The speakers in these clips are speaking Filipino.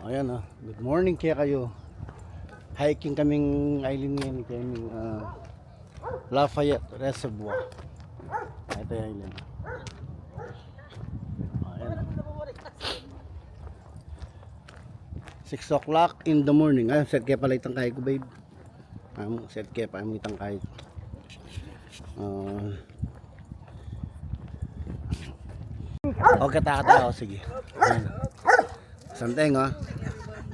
Ayan good morning kaya kayo. Hiking kaming island ngayon kaming Lafayette Reservoir. Ito yung island. Ayan 6 o'clock in the morning. Ayun, set kaya pala itang kayo ko, babe. Set kaya pa itang kayo. Okay, taka-taka. Sige. Ayan. Santeng,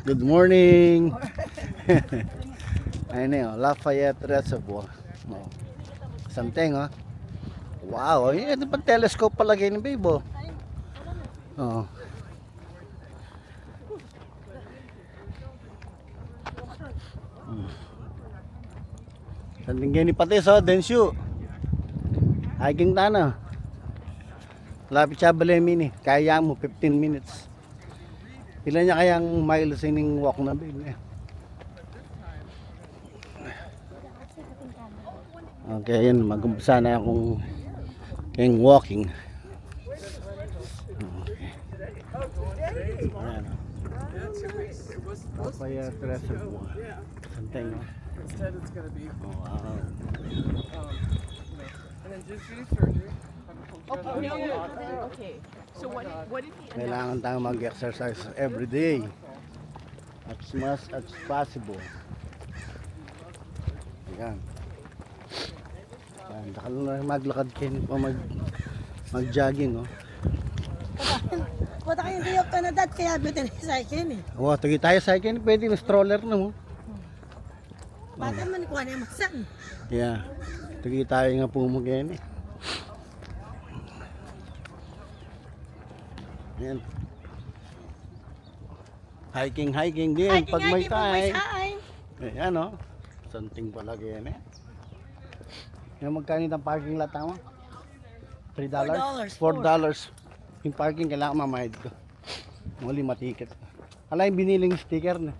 good morning. Ayun na Lafayette Reservoir. Santeng, wow, ito pa telescope palagay ni babe. Santeng gani pati sa Densyo. Hiking tana. Lapit siya Balemini. Kaya mo 15 minutes. Ilan niya kayang miles ining walk na babe? Okay, yun. Mag-umpisa na akong walking. Okay. Ayan Lafayette Reservoir. Santeng, Instead, it's going to be. wow. And then just do surgery. Okay. So what did he Kailangan tayong mag-exercise every day as much as possible. Ayan. Ayan, dakal na maglakad kayo pa mag-jogging, Wala kayong day of Canada kaya better cycling eh. Oh, tugi tayo sa akin, pwede na stroller na mo. Bata man kuha na yung masan. Yeah. Tugi tayo nga pumugyan eh. Ayan. Hiking din pag may time. Ayan Santing pala yan eh. Yung magkano ang parking lot mo? $3? $4. Yung parking kailangan mamayad ko. Mga 5 ticket. Wala yung biniling sticker na.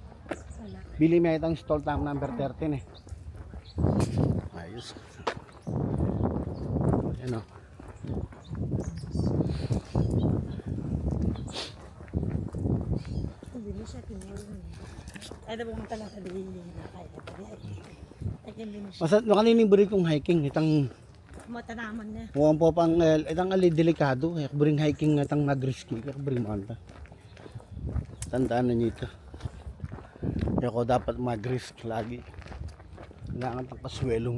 Bili mo itong stall time number 13 eh. Ayos. Ayan Bili siya tinulong. Ay daw mo talaga bili na kaya. Masat makanining buri kong hiking itang Matanaman na. huwag po pang itang delikado kaya buring hiking itang mag-risky kaya buring manta. Tandaan na nito. Kaya ko dapat mag-risk lagi. Kailangan pang swelo.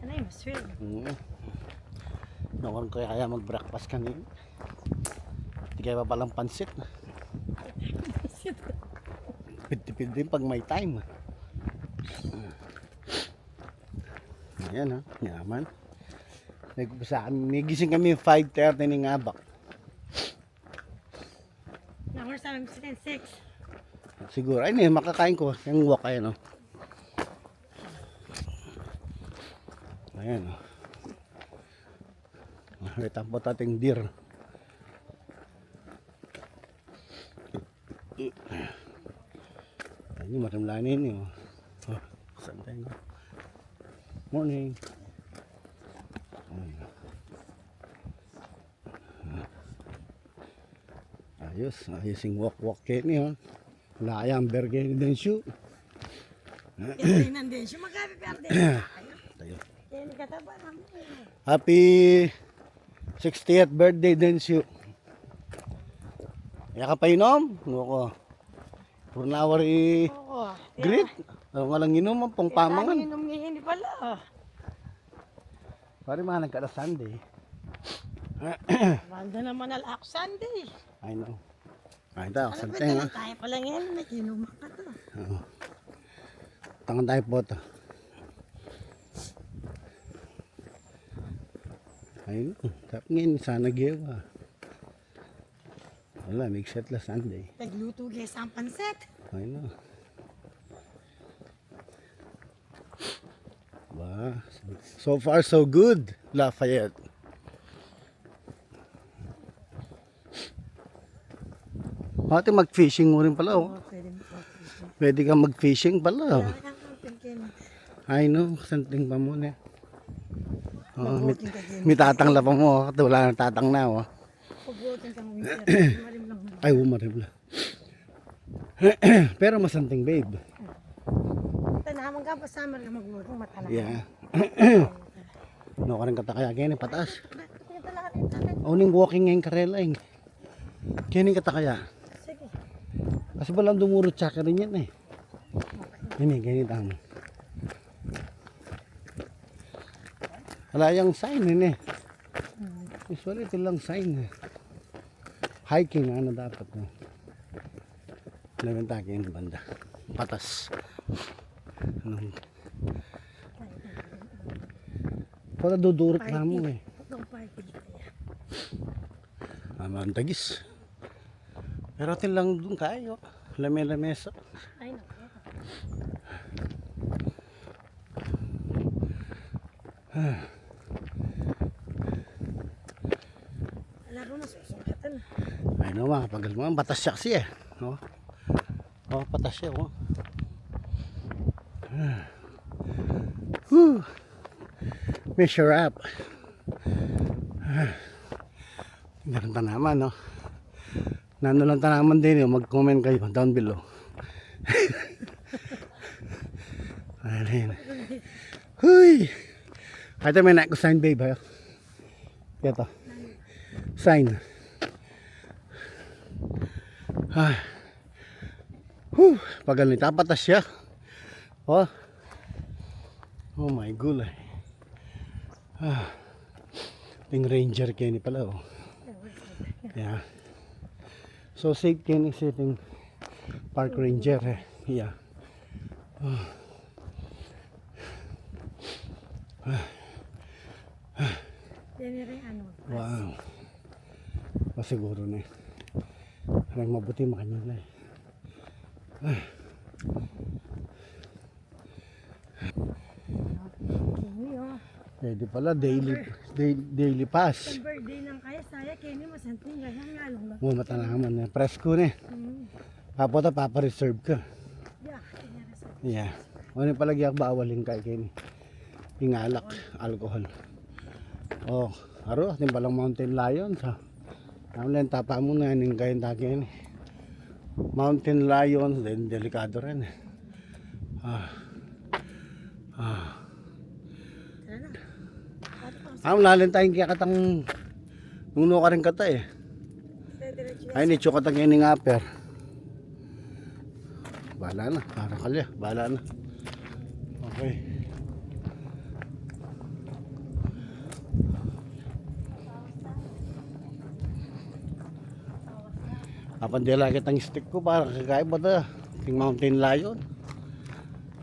Ano yung swell? Nakuha ko kaya mag-breakfast kanina. Hindi kaya pa palang pansit. Pid din pag may time. Ayan yaman. Nagising kami 5:30 ng abak. Number 7 6. Siguro, ay makakain ko. Yung walk ayan Ayan Ito po tating deer. Ayun, maramlanin yun. Santay mo. Morning. Ayos yung walk kayo niyo. Wala kayang burger din shoe. Kasi nandun siya magkakaperde. Tayo. Kaya nagkataba namin. Happy 60th birthday din shoe. Kaya ka pa inom? Nuko. Purnawari Oo. great. Walang inom pang pamangan. Inom ngayon pala. Pare mga nagkala Sunday. Banda naman alak Sunday. I know. Ay daw, Ano ba santeng tayo pala ngayon? May kinuman ka to. Tangan tayo po to. Ayun, tapos ngayon sana giwa. Wala, may set la Sunday. Nagluto guys ang panset. I know. Wow. So far so good, Lafayette. Ate mag-fishing mo rin pala Pwede mo po. Pwede kang mag-fishing pala Talagang thinking. I know, santing pa muna. Mag-boating ka din. May tatangla pa mo, wala nang tatang na Pag-boating kang winter. Marim lang. Ay, umarib na. Pero masanting babe. Tanaman ka pa summer ka magmurong matala. Yeah. No ka rin katakaya kaya pataas. Uning walking ngayon karelang. Kaya katakaya. Sige. Kasi balang dumurot tsaka rin yan eh. Ini ganyan tama. Wala yung sign ini. Usually ito lang sign eh. Hiking ano dapat no. Nagantake yung banda. Patas. Anong para dudurot na mo eh. Itong party. Ang tagis. Pero atin lang dun kayo. Lame-lamesa. Ay, naku. Wala ko na susungkatan. Ay no mga pagal mga batas siya kasi eh. No? Oh, patas siya oh. Whew. Measure up. Ganun tanaman no. Nano lang tanaman din yung mag-comment kayo down below. Ayun. Huy. Ito may naik ko sign babe ha. Ito. Sign. Ah. Pagal ni tapatas siya. Oh. Oh my gulay. Ah. Ting ranger kaya ni pala oh. Yeah. So safe kaya ni sitting park ranger eh. Yeah. Oh. Yan rin ano. Wow. Pasiguro na eh. Parang mabuti makanila eh. Kenny oh. Pwede pala daily pass. Sa birthday ng kaya saya Kenny masanting ganyan nga lang. Mo matanaman na presko na eh. Tapos papa-reserve ka. Yeah, kanya sa. Yeah. Ano palagi ako bawalin kay Kenny. Ingalak, alcohol. Oh, aro ating palang mountain lion sa. Amlen tapa mo na ning kain takin. Mountain lion din delikado rin. Am lalin tayong kaya katang nuno ka rin kata eh. Ay ni chuka tang ini ngaper. Bala na, para kalya, bala na. Okay. Kapan dila kitang stick ko para kagaya ba ta? Ting mountain lion.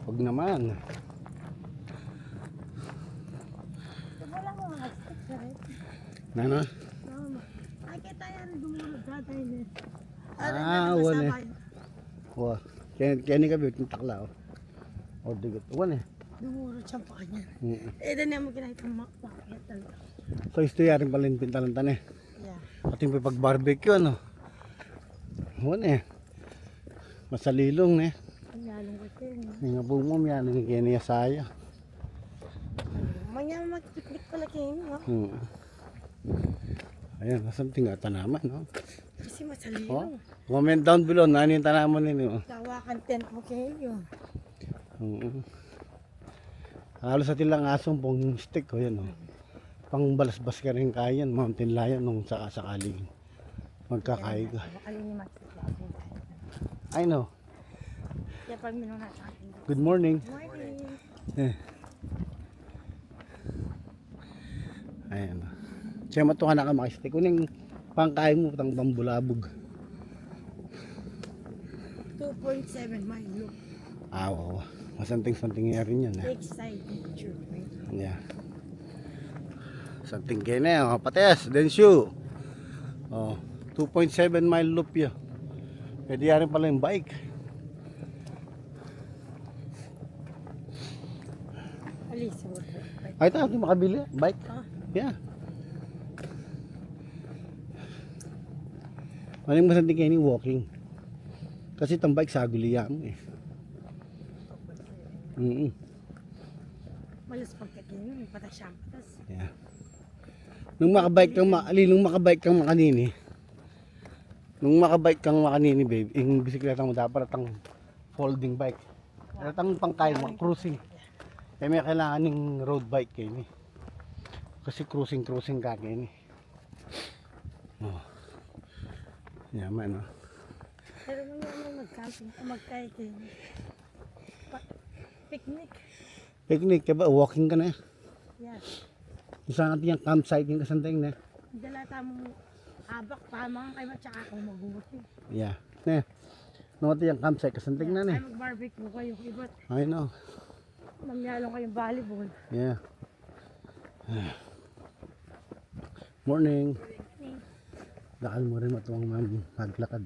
Huwag naman. Wala mo nga stick sa rin. Nana? Ay kita yan dumulog tatay niya. Wala eh. Wah, kaya ni ka bitin takla oh. O digot. Wala eh. Dumulog siya pa kanya. Eh dan niya mo kinahit ang makakit talaga. So istorya rin pala yung pintalantan eh. Yeah. Ating pag barbecue ano. Wala eh. Masalilong eh. Ang lalong ko Kenny. Yung nga bumom yan. Yung kaya niya saya. Manya mag-picnic pala Kenny no? Ayan, nasamting nga tanaman no. Kasi Oh, masalino. comment down below. Nani yung tanaman ninyo. Tawakan tent mo Kenny oh. Halos sa tilang asong pong stick ko yan oh. Pang balasbas ka rin kaya yan. Mountain lion nung sakaling magkakaya ka. Alin ni Max. I know. Kaya pag minuna sa akin. Good morning. Morning. Ayan. Siya matuka na ka makistik. Kuning pangkain mo pang pambulabog. 2.7 mile loop. Oo. Masanting-santing nga rin yan. Lakeside picture. Yeah. Santing kayo na yun. Pates, Denshu. Oh, 2.7 mile loop yun. Pwede yarin pala yung bike. Alis. Ay, ito, hindi makabili. Bike. Yeah. Maling masanting kayo ni walking. Kasi itong bike saguliya mo eh. Malas pagkakin. Patas siya. Patas. Yeah. Nung makabike kang makanini, Nung makabike kang makanini babe, yung bisikleta mo dapat atang folding bike. Atang pangkain mo, cruising. Eh may kailangan ng road bike kayo ni. Kasi cruising ka kayo ni. Oh. Yaman no. Pero mo yan mag-camping, mag-hiking. Picnic. Picnic ka ba? Walking ka na. Yes. Isa natin yung campsite yung kasanteng na. Dala tamong abak pa mga kayo at saka ako mag-uwi. Yeah. Eh. Natin yung campsite kasanteng na Ay eh. mag-barbecue kayo. Iba't I know. mamyalong kayong volleyball. Yeah. Morning. Lakal mo rin matuwang maglakad.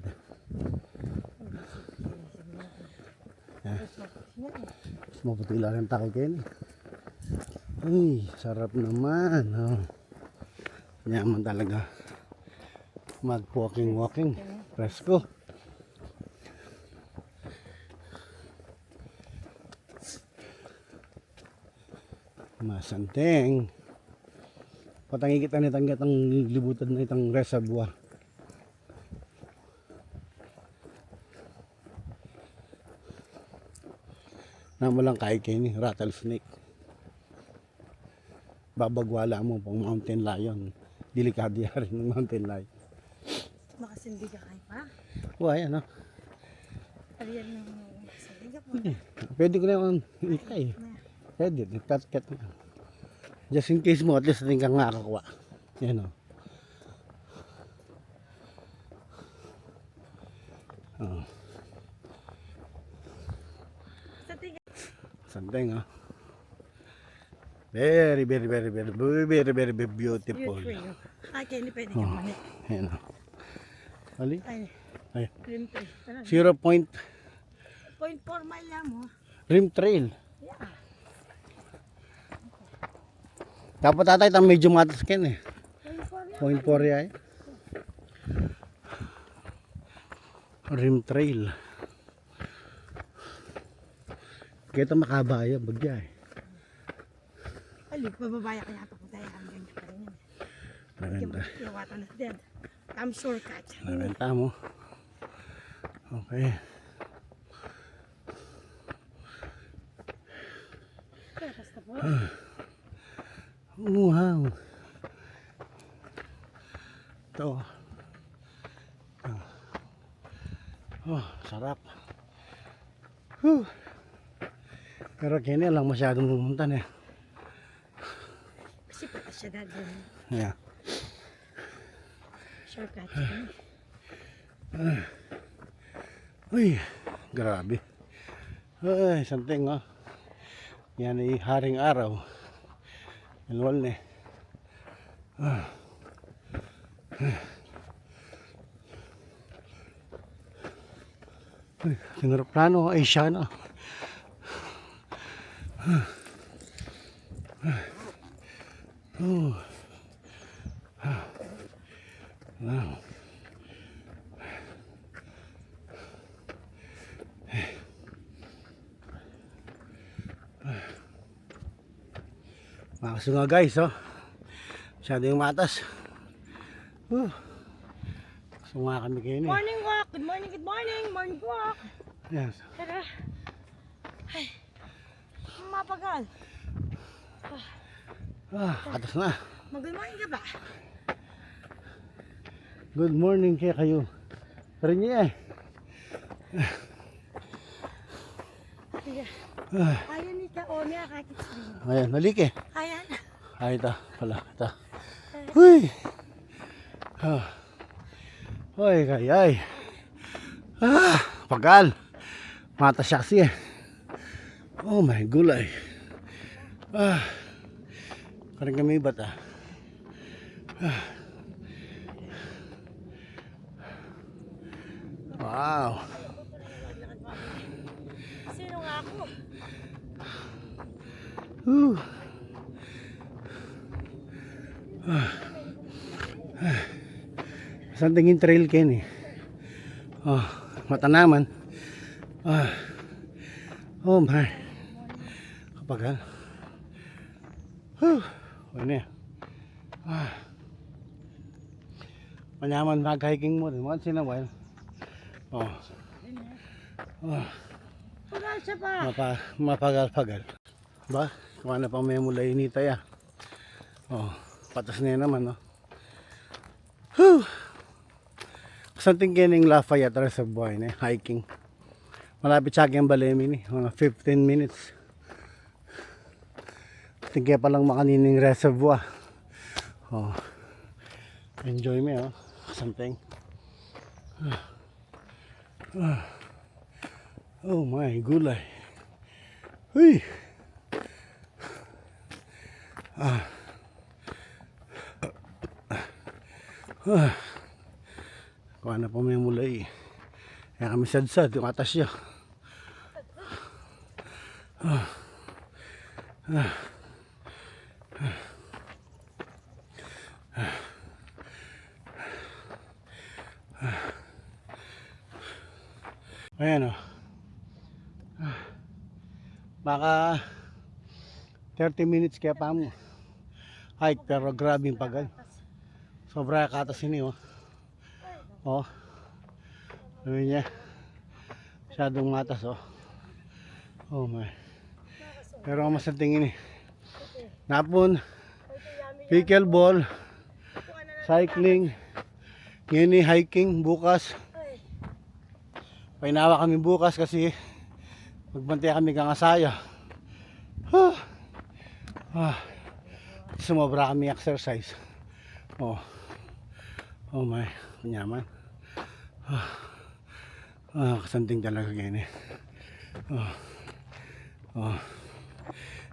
Mas maputi lang ang takay kayo. Uy, sarap naman. Oh. Yaman talaga. Mag-walking. Presko. Masanteng. Patangi kita ni tanggat ang libutan na itang reservoir. Nama lang kay ni rattlesnake. Babagwala mo pang mountain lion. Delikado yan ng mountain lion. Makasindi ka kayo pa. Why ano? Ariyan ng makasindi ka po. Pwede ko na yung ikay. Pwede, cut na. Just in case mo, at least natin kang nakakakuha. Yan o. Oh. Santeng oh. Very beautiful. Ay, kaya hindi pwede ka mani. Yan o. Ali? Ay, Ay. rim trail. 0 point 0.4 mile lang mo. rim trail. Yeah. Dapat tatay itang medyo matas ken eh. 0.4 0.4 ay. Rim trail. Kaya ito makabaya bagya eh. Alik, bababaya kaya ito kung tayo hanggang pa rin yan. Nabenta. Iwatan na dead. I'm shortcut. Nabenta mo. Okay. Kaya basta po. Wow. Ito. Oh, sarap. Whew. Pero kanya lang masyadong pumunta na. Kasi pata siya dati. Yeah. Shortcut. Uy, grabe. Ay, santing oh. Yan ay haring araw. Ilwal na Sinaraplano ay siya na. Oh. Wow. Makasunga guys oh. Masyado yung matas. Sunga kami kayo ni. Morning walk! Good morning, good morning! Morning walk! Yes. Tara. Ay. Mapagal. Katas na. Mag-good morning ka ba? Good morning kaya kayo. Pero niya eh. Sige. Ayan ni ka o niya kakitsrin. Ayan, nalik eh. Ayan. Ay, ito pala. Ito. Huy! Hoy, kayay. Pagal. Mata siya kasi eh. Oh my gulay. Karang kami ba't Wow. Sino nga ako? Saan tingin trail ken eh. Matanaman. Oh my. Kapagal. Ano Manyaman mag-hiking mo rin. Once in a while. Oh. Oh. Pagal siya pa. Mapagal-pagal. Ba? Kung ano pang may mulay nita ya. Oh. Patas na yan naman, no? Whew! Something kining Lafayette Reservoir na hiking. Malapit sa akin ang Balemi ni. Mga 15 minutes. Tingkaya palang makanining reservoir. Oh. Enjoy me, oh. Something. Oh my, gulay. Uy. Kung ano pa may mulay. Kaya kami sadsad, yung atas siya. Ayan, oh. Baka 30 minutes kaya pa mo hike, pero grabe yung pagay. Sobra katas ini, oh. Oh. Sabi niya, masyadong matas, oh. Oh my. Pero ang masating ini, napon, pickleball, cycling, ngini hiking bukas. Painawa kami bukas kasi magbantay kami kang asaya. Sumobra kami exercise. Oh. Oh my, kunyaman. Kasanting talaga ganyan eh.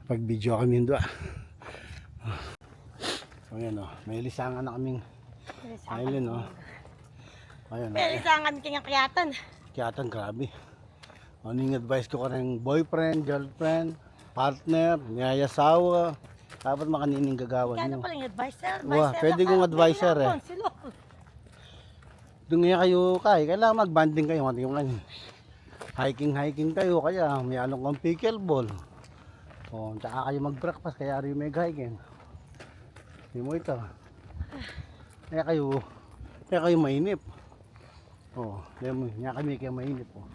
Pag video kami doon. So yan, oh. May lisangan na kaming island, oh. Ayan, Pero isang kami kayatan. Kiyatan, grabe. Ano yung advice ko ka ng boyfriend, girlfriend, partner, niyayasawa, dapat makanining gagawan Kano nyo. pala yung advisor? Wah, pwede kong advisor eh. Doon nga kayo kailangan mag-banding kayo. Yung hiking kayo, kaya may along kang pickleball. O, tsaka kayo mag-breakfast, kaya rin may hiking. Hindi mo ito. Kaya kayo mainip. Oh, kaya kami kayo mainip. Oh.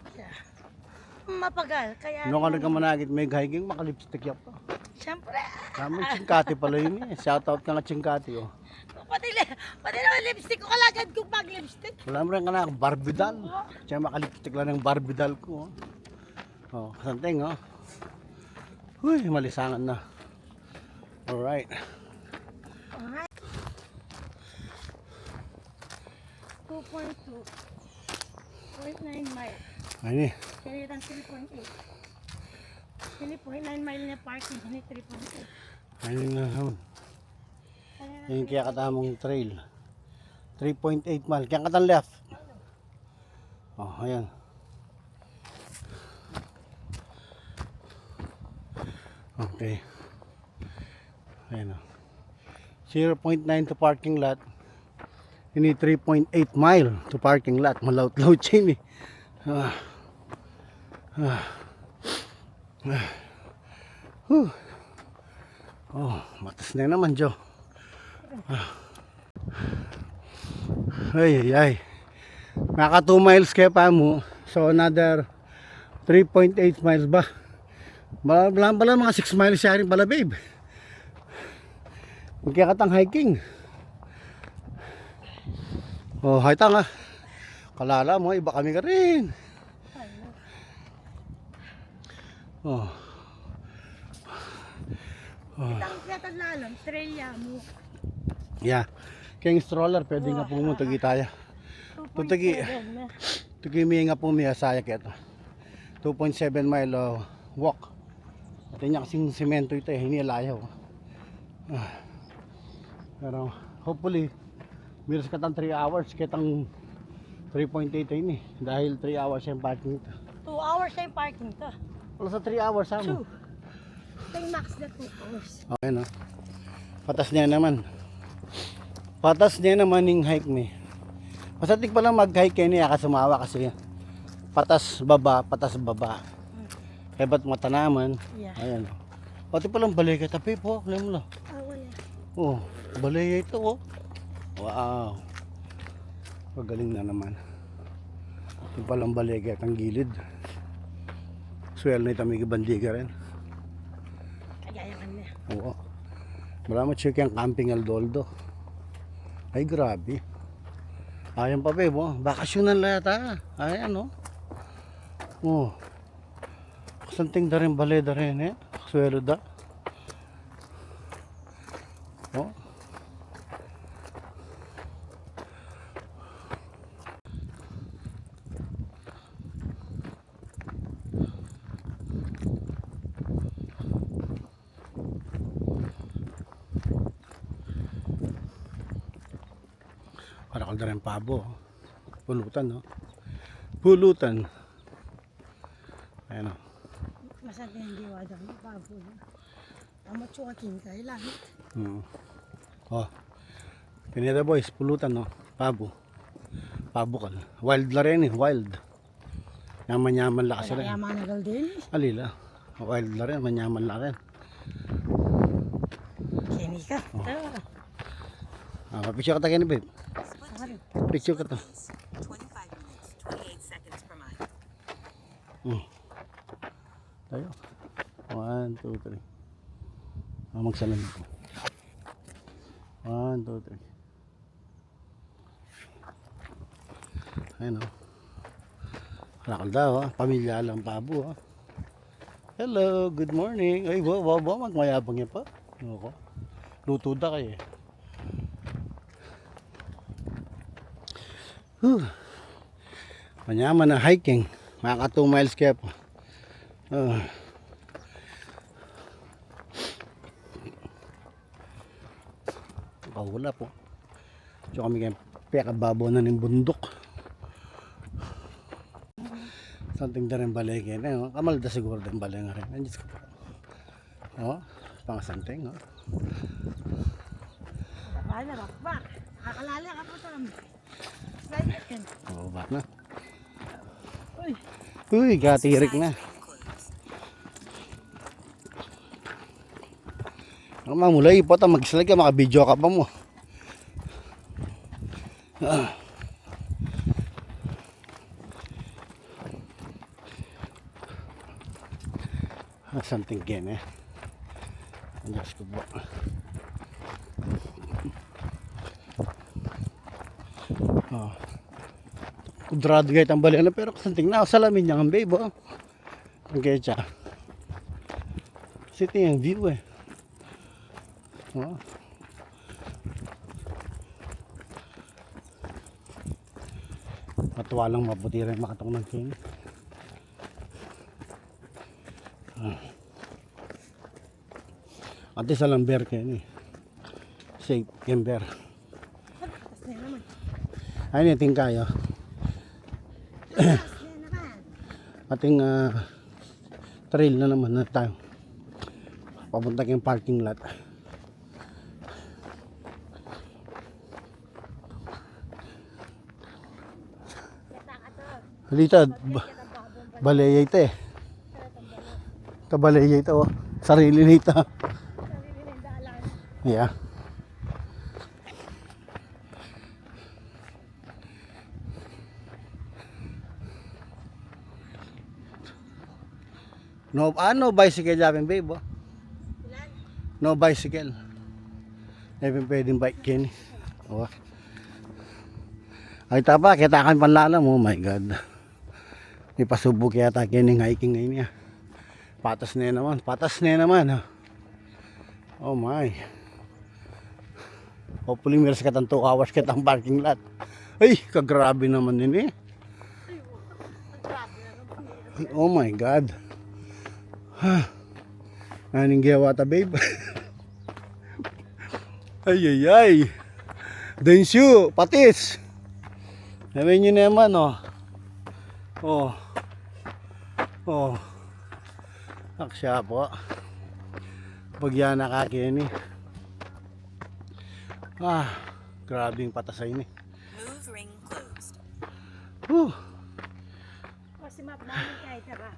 Mapagal, kaya... Nung ka nagkamanagit may hiking, makalipstick yan pa. Siyempre. Tama, Chingkati pala yun eh. Shoutout ka nga Chingkati, oh. Pati naman lipstick ko, kalagad kong mag-lipstick. Wala mo rin ka na, barbidal. Tsaka makalipstick lang ng barbidal ko, oh. Oh, kasanting, oh. Huy, malisangan na. Alright. Alright. 2.2. 0.9 mile. Ayun eh. Kailan 3.8. 3.9 mile na parking, hindi 3.8. Ayun na naman. Yung kaya katamang trail. 3.8 mile. Kaya katang left. Oh, ayan. Okay. Ayan o. 0.9 to parking lot. Ini 3.8 mile to parking lot. Malaut-laut siya eh. Oh, matas na naman, Joe. Ay. Naka 2 miles kaya pa mo. So another 3.8 miles ba? Wala mga 6 miles siya rin pala, babe. Kaya katang hiking. Oh, hay tanga. Kalala mo, iba kami ka rin. Oh. Itang kaya lalam, trailia mo. Yeah. Kaya stroller, pwede nga po mo, tagi tayo. Tutagi may nga po may asaya kaya to. 2.7 mile walk. At yun kasing semento ito eh, hinilayaw. Pero hopefully, miras katang 3 hours, kitang 3.8 yun eh. Dahil 3 hours yung parking ito. 2 hours na yung parking to. Wala sa 3 hours ha mo. 2. Yung max na 2 hours. Okay no. Patas niya naman. Patas niya naman yung hike ni. Masatik pa lang mag-hike kayo niya kasumawa kasi patas baba. Kaya ba't matanaman? Yeah. Ayan. Pati palang balay ka tapi po. Alam mo lang. Ah, wala. Oh, balay ito oh. Wow. Pagaling na naman. Yung palang baligay at ang gilid. Swell na itamig bandiga rin. Kagaya kanya. Oo. Wala mo check yung camping Aldoldo. Ay grabe. Ayan pa babe, oh. Bakasyonan lang yata. Ayan oh. Oh. Kasanting da rin bale da rin eh. Swelo da. Oh. Para kalda rin pabo. Pulutan, no? Pulutan. Ayan, oh. Masarap yung diwa daw. Bago. Amat yung aking kailangan. Oh. Pinita boys, pulutan, no? Pabo. Pabo ka. Wild la rin, eh. Wild. Yaman-yaman la kasi rin. Yaman na golden. Alila. Wild la rin, manyaman la rin. Kini ka. Tawa. Picture ka tayo ni babe. Picture ka to. 25 minutes, 28 seconds per mile. Tayo. 1, 2, 3. Magsalan ko. 1, 2, 3. Ayan o. Halakal daw ha. Pamilya lang pabo ha. Hello, good morning. Ay, magmayabang yan pa. Ako. Luto da kayo eh. Manyaman na hiking. Maka 2 miles kaya po. Wala po. So kami kaya pekababo na ng bundok. Something da rin balay kaya na. Kamalda siguro din balay nga rin. Andiyan ko po. Oh, pang something. Oh. Bala, bakbak. Kakalala ka po sa amin. Slide yan. Oh, bak na. Uy, gatirik na. Ang mamulay po ta mag-slide ka, maka-video ka pa mo. Something again eh. Andas ko po. Oh. Kudrado kahit ang balian na pero kasanting na salamin niya ang babe oh. Ang kecha. Kasi ito yung view eh. Oh. Matuwa lang mabuti rin makatong ng king. Ate sa lamber kayo ni. Safe gember. Ayun yung tingkayo. Ating trail na naman na tayo. Papunta kayong parking lot. Dito, balaya ito eh. Ito balaya ito oh. Sarili nito. Yeah. No, no bicycle dyan, babe. Oh. No bicycle. Even pwedeng bike kin. Oh. Ay tapa, kita kan panlalam. Oh my God. May pasubok yata kining hiking ngayon niya. Patas na naman. Patas na naman. Oh my. Hopefully meron ka 2 hours kitang parking lot. Ay, kagrabe naman din eh. Oh my God. Aning gawa ta babe. Ay ay ay. Densyo, patis. Sabi nyo naman oh. Oh. Oh. Aksya po. Pag yan nakakini. Grabe yung patasay ni. Move ring closed. Kasi map namin kahit tara.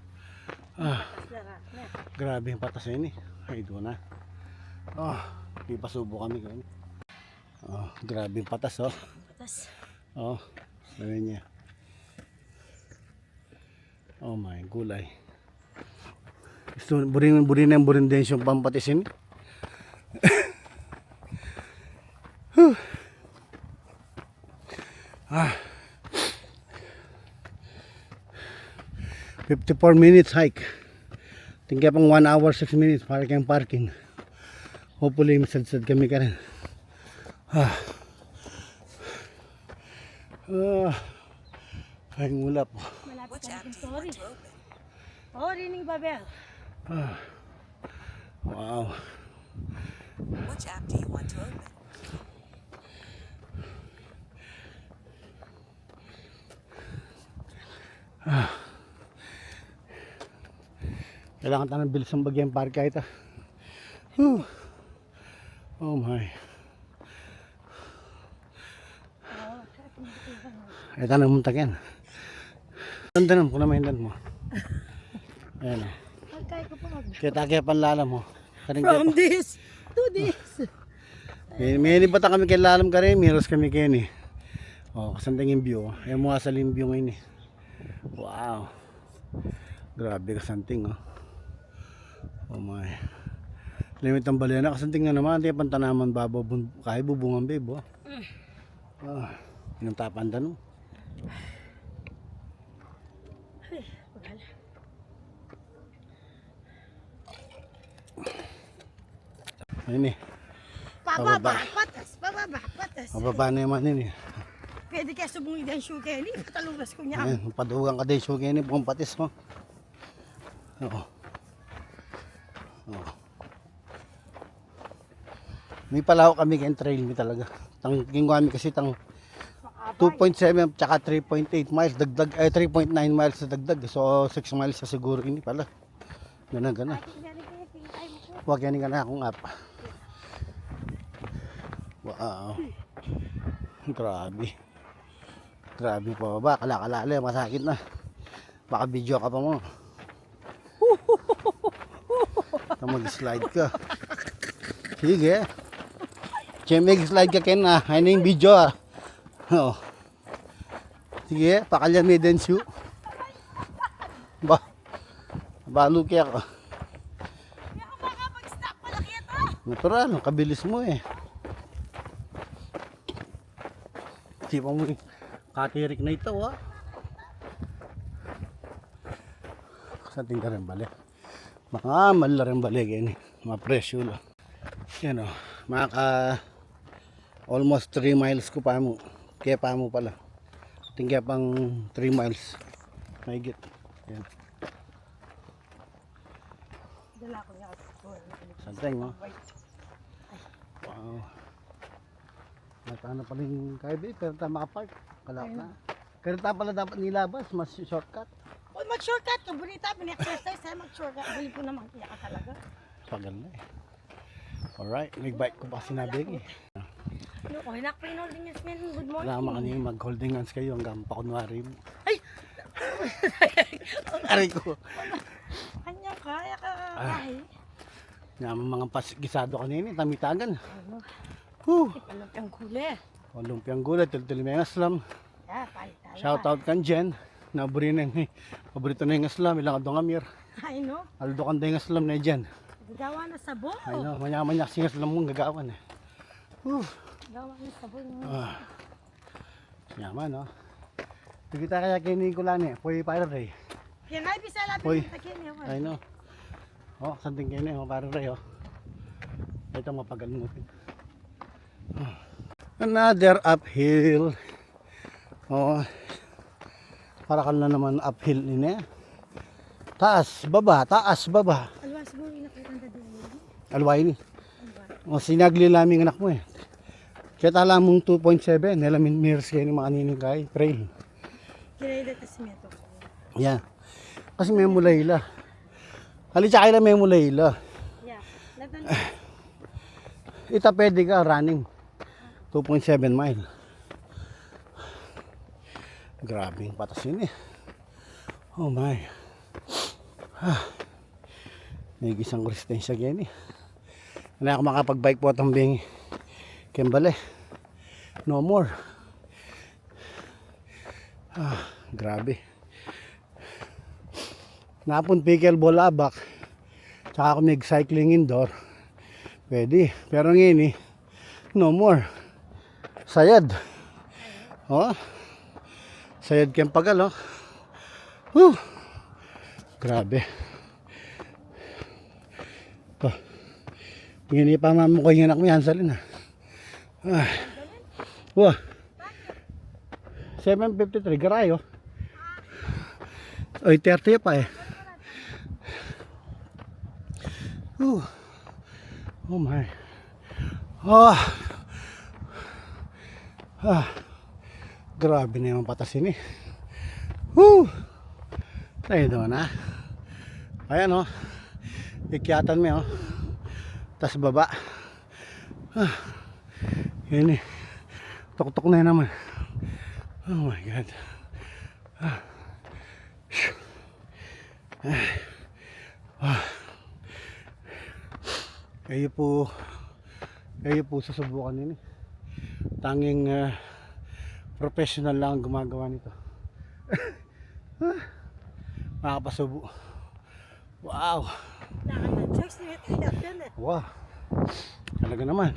Grabe yung patasay ni. Ay doon na. May pasubo kami ganun. Grabe yung patas oh. Patas. Oh. Gawin niya. Oh my, gulay. Gusto, burin na yung burin din yung pampatisin. Ah. 54 minutes hike. Tingnan pang 1 hour 6 minutes para kayong parking. Hopefully masadsad kami ka rin. Ay ngulap. Malapit Which ka app na do you sorry. want to open? Oh, rining babel. Wow. Which app do you want to open? Kailangan tayo ng bilis ng bagyang parka ito. Oh my. Ito na muntak yan. Dandanan kung na mahindan mo. Ayan o. Pagkay ko pa mag... Kaya panlala mo. From this to this. May nibata kami kay lalam ka rin. Miros kami kayo ni. Oh, kasandang yung view. Ayan mo nga sa view ngayon eh. Wow. Grabe kasanting oh. Oh my. Limit ang balena kasanting na naman. Hindi pantanaman babaw. Kaya bubungan babe oh. Yung tapandan oh. Ay, paghala. Ayun eh. Pababa, patas, pababa, patas. Mababa na yung manin eh. Pwede kaya subungi din siya Kenny. Patalugas ko niya. Ayun, padugang ka din. Sugi ni pong patis mo. Oo. Oo. May palaho kami kayong trail me talaga. Tangking kami kasi 2.7 tsaka 3.8 miles dagdag 3.9 miles na dagdag. So 6 miles sa siguro ini pala. Gana. Huwag yan ka na akong app. Wow. Grabe. Grabe pa ba? Kalakalala, masakit na. Baka video ka pa mo. Mag-slide ka. Sige. Mag-slide ka ken ah. Ano yung video ah. Oo. Sige, pakalyan may densyo. Balo kaya ka. Natural, kabilis mo eh. Di pa mo katirik na ito ah. Sa tingin rin balik. Mga malala rin balik yan eh. Mga presyo lang. Yan o. Almost 3 miles ko pa mo. Kaya pa mo pala. Tingin pang 3 miles. Mahigit. Yan. Dala ko niya. Santeng mo. Wow. Natana pa rin kayo ba? Pero tayo makapark. Kalak na. Pero tayo pala dapat nilabas. Mas shortcut. O mag-shortcut ka. Bonita, pin-exercise. Mag-shortcut. Bali ko naman kaya ka talaga. Pagal na eh. Alright. Nag-bike ko pa sinabi eh. Ano ko, hinak pa yung holding hands ngayon. Good morning. Wala kanina mag-holding hands kayo hanggang pakunwari mo. Ay! Aray ko. Kanya kaya ka kahit. Nga mga gisado kanina. Tamitagan. Ipalog ang kuli. Lumpiang gulat. Tuloy may aslam. Yeah, palit-tala. Shout out kan Jen. Naburi na yung paborito na yung aslam. Ilang adong amir. I know. Aldo kan yung aslam na dyan. Gagawa na sabo. I know. Manya-manya sing aslam mong gagawan eh. Gawa na sabo. Yaman no. Kita kaya kini ko lang eh. Puy para rin. Yan ay bisa Uy. lapit ng takin niya. I know. Oh, something kayo na para rin oh. Ito mapagalutin. Another uphill. Oh. Para ka na naman uphill ini. Taas, baba, taas, baba. Alwa siguro inakita na din. Alway ni. O sinagli laming anak mo eh. Kaya tala mong 2.7. Nalamin mirrors kayo ni mga nining kay trail. Kinailat na simento. Yeah. Kasi may mulayla. Halitsa kayo lang may mulayla. Yeah. Latan. Ita pwede ka running. 2.7 mile. Grabe yung patas yun eh. Oh my. May isang resistensya yan eh. Hindi ako makapag-bike po itong bing Kembale. No more. Grabe. Napon pickleball abak. Tsaka kung nag-cycling indoor. Pwede. Pero ngayon no more. Sayad. Oh. Sayad kayong pagal, oh. Grabe. Oh. Ngayon ipamamo ko yung anak mo yan, Salin, Wah. 7:53, garayo. Oy, 30 pa Oh my. Grabe na yung patas ini. Tayo doon Ayan Ikyatan mo Tas baba. Yun Tok-tok na naman. Oh my God. Kayo po susubukan nini. Tanging professional lang ang gumagawa nito. Makapasubo. Wow. Nakaka-choice na yan Wow. Talaga naman.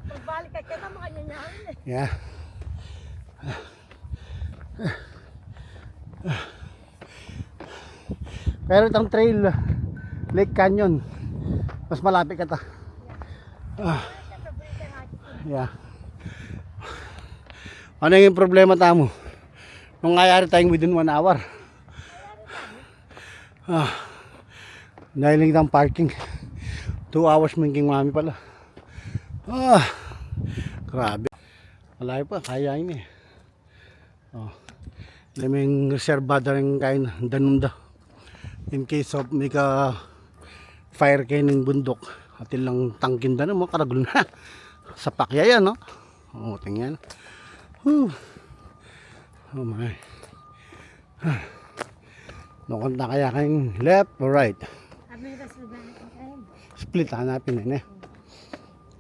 Pagbalik ka kita makanyanyarin Yeah. Pero itong trail, Lake Canyon, mas malapit ka ta. Yeah. Ano yung problema tamo? Nung ngayari tayong within 1 hour. Dahil lang itong parking. 2 hours mingking mami pala. Grabe. Malayo pa, kaya yun Laming reservada rin kain danunda. In case of may ka fire kayo ng bundok. Atin lang tangkin na mo, karagul na. Sa pakya yan, tingnan. Oh my. Nukon na kaya kayong left or right? Split, hanapin na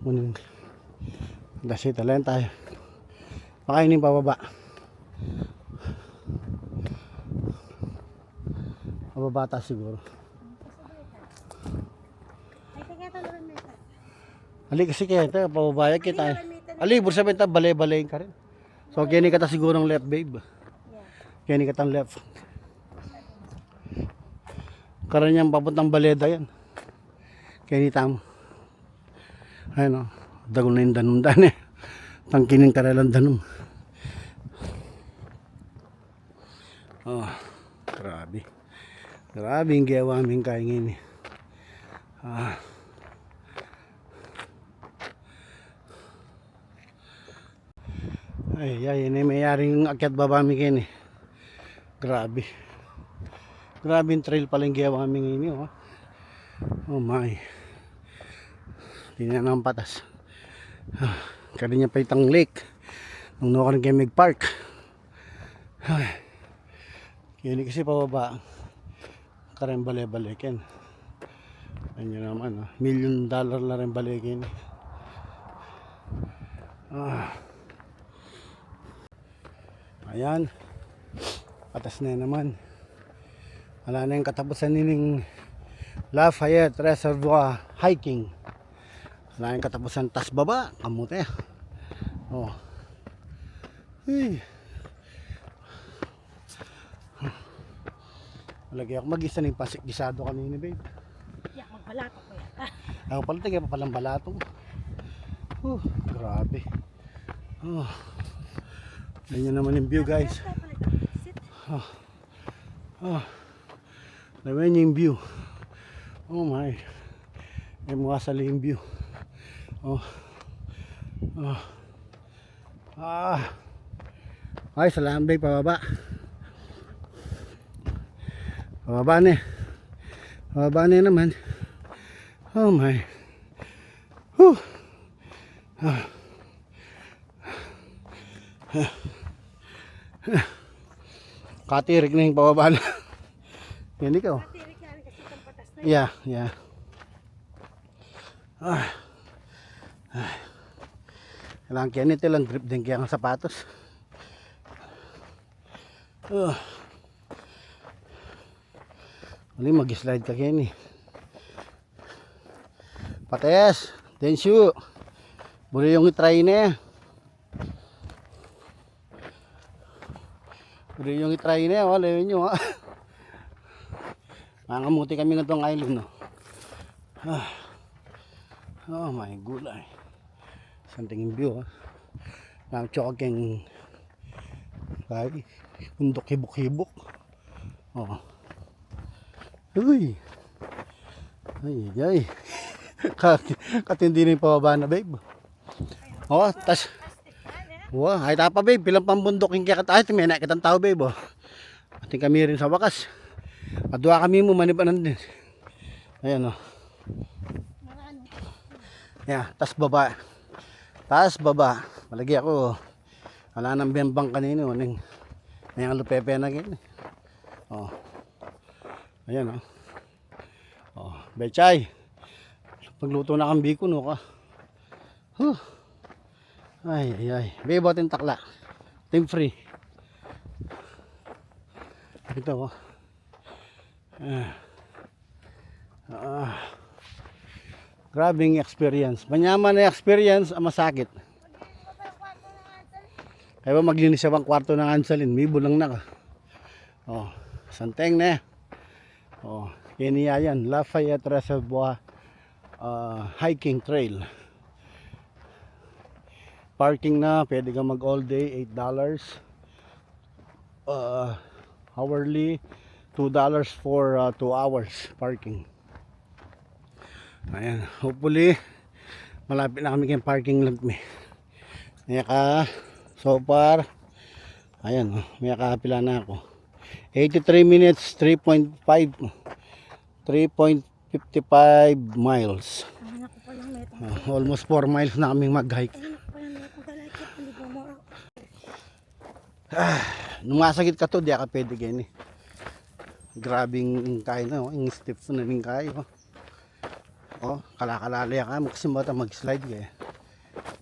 Unang dasita lang tayo. Pakainin pababa. Pababa siguro. Ali kasi kaya ito, pababaya kita. Ali, bursa benta, balay-balayin ka rin. So, kaya ni kata sigurong left, babe. Kaya ni katang left. Karan niyang papuntang baleda yan. Kaya ni tamo. Ayun dagol na yung danum-dan Tangkinin karalang danum. Grabe. Grabe yung gawa aming kaingin Ay, yun mayaring akyat baba mi kini. Grabe. Grabe yung trail pala yung gawa aming ini, Oh my. Tingnan ang patas. Kanya pa itang lake. Nung nakan kayo mag-park. Yun kasi pababa. Karen bale-balikin. Ayun naman, $1 million na rin balikin. Ayan. Patas na naman. Wala na yung katapusan nining Lafayette Reservoir hiking. Wala yung katapusan tas baba. Kamuti. Lagi ako mag-isa ng pasik-gisado kanina, babe. Yak, magpalato ko yata. Ako pala tayo pa palang balatong. Grabe. Ganyan naman yung view, guys. Naman yung view. Oh my. May mga sali yung view. Ay, salamat, babe. Pababa. Pababa na naman. Oh my. Katirik na yung pababa na. Yan ikaw. Tirik yan kasi itong patas na Yeah. Kailangan kaya nito lang grip din kaya ang sapatos. Mali mag-slide ka Kenny. Pates, Denshu. Buli yung itry na. Buli yung itry na. Wala yun nyo ha. Mangamuti kami ng itong island no. Oh my gulay. Santing view ha. Nang choking. Ay, bundok hibok-hibok. Oh. Uy. Ay. Katindi na yung pababa na babe. Oh, tas. Wow, ay tapa babe, pilang pambundok yung kaya ay may nakitang tao babe. Oh. Ating kami rin sa wakas. Adwa kami mo manibanan din. Ayan oh. Yeah, tas baba. Tas baba. Malagi ako. Wala nang bembang kanino, ning. May lupepe na gini. Oh. Ayan oh. Oh, bechay. Pagluto na kang biko no ka. Ay. Bebo tin takla. Team free. Ito oh. Grabing experience. Manyaman na experience ang masakit. Kaya ba maglinis siya bang kwarto ng Ansalin? May bulang na ka. Oh, santeng na. Oh, Kenya yan. Lafayette Reservoir hiking trail. Parking na. Pwede ka mag all day. $8. Hourly. $2 for 2 hours parking. Ayan. Hopefully, malapit na kami kayong parking lot me. Kaya so far, ayan, may kapila na ako. 83 minutes, 3.55 miles. Almost 4 miles na kaming mag-hike. Nung masakit ka to, di ka pwede ganyan eh. Grabing kain na, yung stiff na rin kayo. Oh, kalakalali ka, magsimba mag-slide ka eh.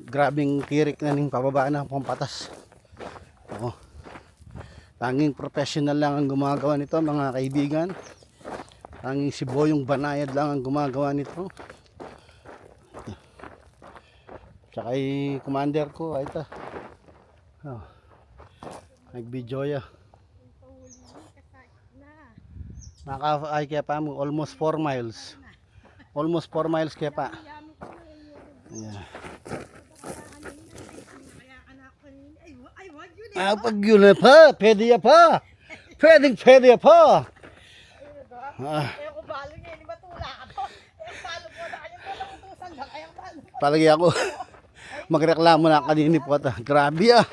Grabing kirik na ning pababa na pampatas. Oh. Tanging professional lang ang gumagawa nito mga kaibigan. Tanging si Boyong Banayad lang ang gumagawa nito. Tsaka yung commander ko, ay ito. Oh. Nag-videoya. Ay kaya pa mo, almost 4 miles. Almost 4 miles kaya pa. Yeah. Pag yun na pa, pwede ya pa. Pwede ya pa. Palagi ako. Magreklamo na kanini po ata. Grabe ah.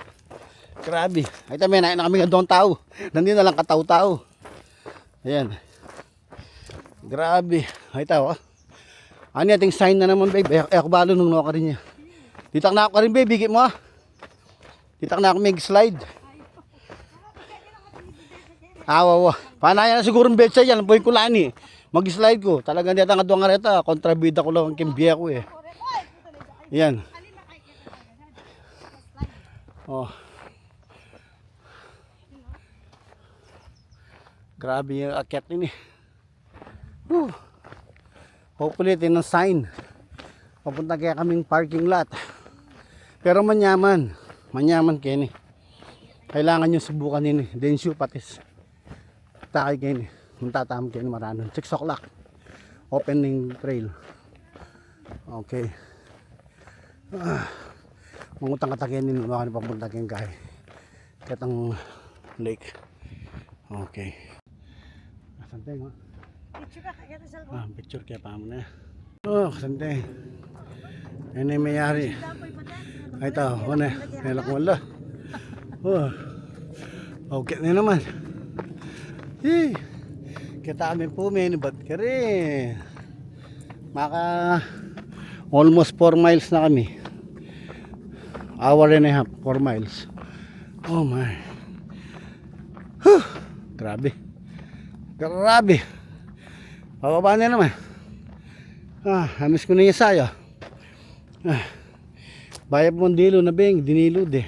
Grabe. Ay tama na kami nga doon tao. Nandito na lang kataw-tao. Ayan. Grabe. Ay tao ah. Ano yating sign na naman babe. Ako balo nung naka rin niya. Titak na ako rin babe. Bigit mo ah. Titak na ako mag-slide. Awawa. Panaya na siguro ng betsa yan. Buhay ko lang eh. Mag-slide ko. Talagang dito nga doon nga reta. Kontrabida ko lang ang kimbiya ko eh. Yan. Oh. Grabe yung akyat din eh. Hopefully ito ng sign. Papunta kaya kaming parking lot. Pero manyaman. Manyaman Kenny. Kailangan nyo subukan yun eh. Denshu patis. Takay Kenny. Muntatam Kenny maranon. 6 o'clock. Opening trail. Okay. Mangutang katakin din. Baka na papunta kayong kay. Katang lake. Okay. Kasantay mo. Picture ka kaya sa cellphone. Picture kaya pa mo na. Oh, kasantay. Yan ay mayari. Ay ito, wane, nilak mo la. Oh, okay na naman. Kita kami po, may nibat ka rin. Maka almost 4 miles na kami. Hour and a half, 4 miles. Oh my. Grabe. Grabe. Pababa na naman. Amis ko na yung sayo. Bayap mong dilo na beng, dinilod eh.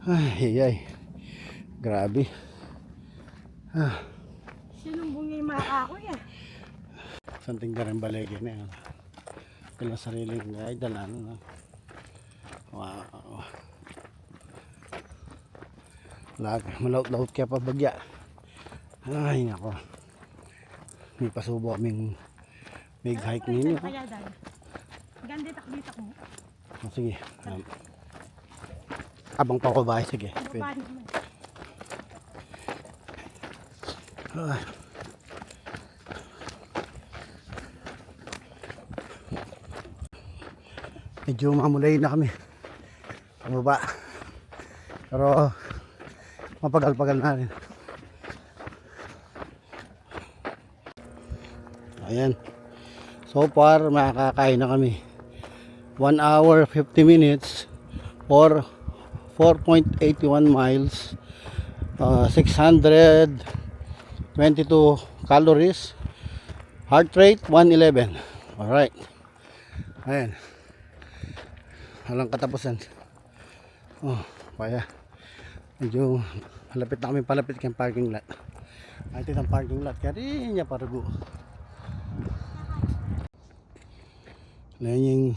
Ay. Grabe. Sinumbong niya yung mga ako yan. Santing ka rin balegi na yan. Kailang sariling ay dala no. Wow. Malaut-laut kaya pa bagya. Ay nako. May pasubo kaming big hike ninyo. Kaya dahil. Ganda tak mo. Sige. Abang pa ko ba? Sige. Pwede. Paano naman? Ah. Medyo mamulay na kami. Pababa. Pero mapagal-pagal na rin. Ayan. So far makakain na kami. 1 hour 50 minutes for 4.81 miles. 622 calories. Heart rate 111. Alright. Ayan. Walang katapusan. Oh, kaya. Medyo malapit na kami palapit kay parking lot. Ay, ito ang parking lot. Kaya rin niya parago. Ayan yung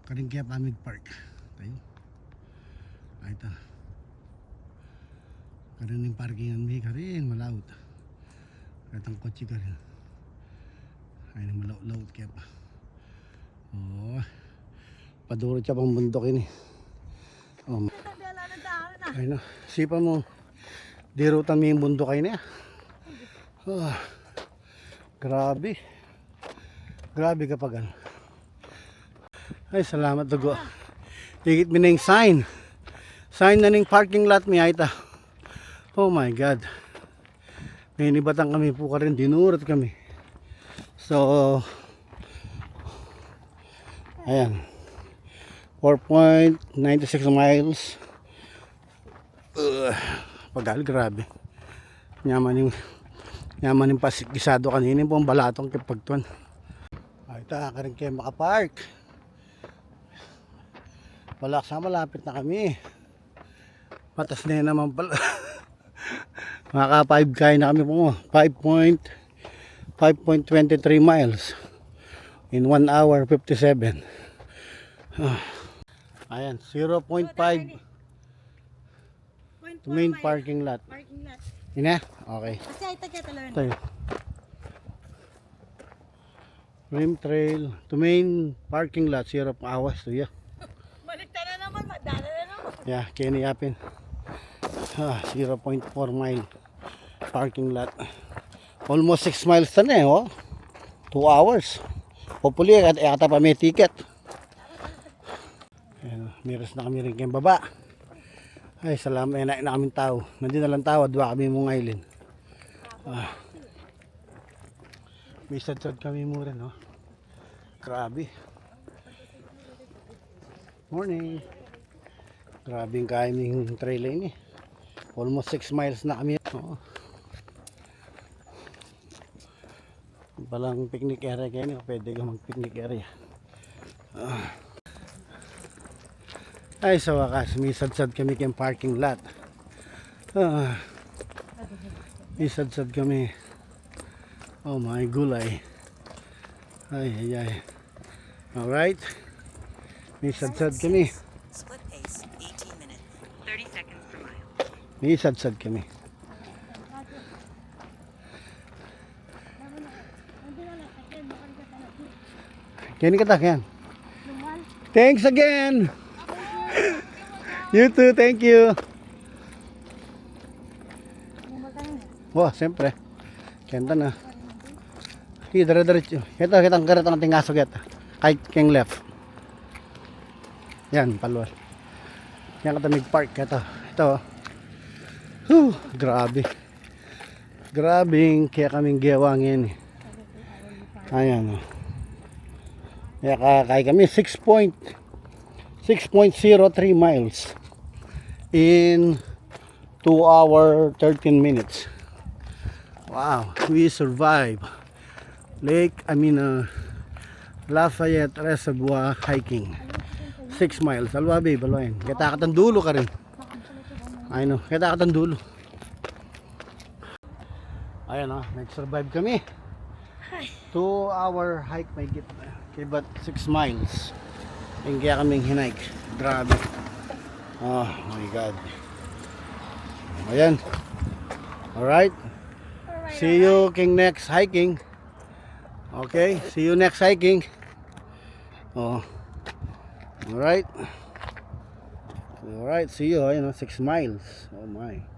Karingkaya Pamig Park. Tayo. Ay, ito. Karin yung parkingan may karin. Malaut. Kahit ang kotse ka rin. Ay, malaut-laut kaya pa. Oh. Padurot siya pang bundok ini. Oh. Ay no, sipa mo. Dirutan mo yung bundok kayo niya. Oh. Grabe. Grabe kapag ano. Ay, salamat dugo. Higit mo na yung sign. Sign na ng parking lot mi ayta. Oh my God. May nibatan kami po ka rin. Dinurot kami. So, ayan. 4.96 miles. Pagal, grabe. Yaman yung pasikisado kanina po ang balatong kipagtuan. Ay, ta, ka rin kayo makapark. Wala kasama, malapit na kami. Patas na yun naman pala. Maka 5K na kami po. 5.23 miles. In 1 hour 57. Ayan, 0.5 to main parking lot. Parking lot. Ina? Okay. Kasi ay taga-talon. Tayo. Rim trail to main parking lot. 0 hours to ya. Balikta na naman, madala na naman. Yeah, Kenny Yapin. 0.4 mile parking lot. Almost 6 miles na eh, oh. 2 hours. Hopefully, ata pa may ticket. Ayan, miras na kami rin kayong baba. Ay, salamat. Ayan na kaming tao. Nandito na lang tao. Dua kami mong ngaylin. May sad-sad kami mo rin, no? Grabe. Morning. Grabe yung kaming trail ini. Almost 6 miles na kami. Oo. Palang picnic area kayo nyo. Pwede ka mag-picnic area. Ay, sa wakas, may sad-sad kami kayong parking lot. May sad-sad kami. Oh my gulay. Ay, ay, ay. Alright. May sad-sad kami. Split pace, 18 minutes. 30 seconds per mile. May sad-sad kami. Kaya ka yan. Thanks again. You too, thank you. Wah, siyempre. Kenta na. Sige, dara-diretso. Ito, kitang karat ang ating asog ito. Kahit keng left. Yan, palwal. Yan katamig park. Ito. Grabe. Grabing kaya kaming giwangin. Ayan, oh. Kaya kakay kami 6.03 miles in 2 hour 13 minutes. Wow, we survive Lafayette Reservoir hiking 6 miles. Alwabi, baloyin. Kita katang dulo ka rin. Ay no, kita katang dulo. Ayan o, nag-survive kami. 2-hour hike may git. Okay, but 6 miles. Yung kaya kaming hinike. Grabe. Oh my God. Ayan. Alright. See you king next hiking. Okay, see you next hiking. Oh. Alright. Alright, see you. Ayun, 6 miles. Oh my.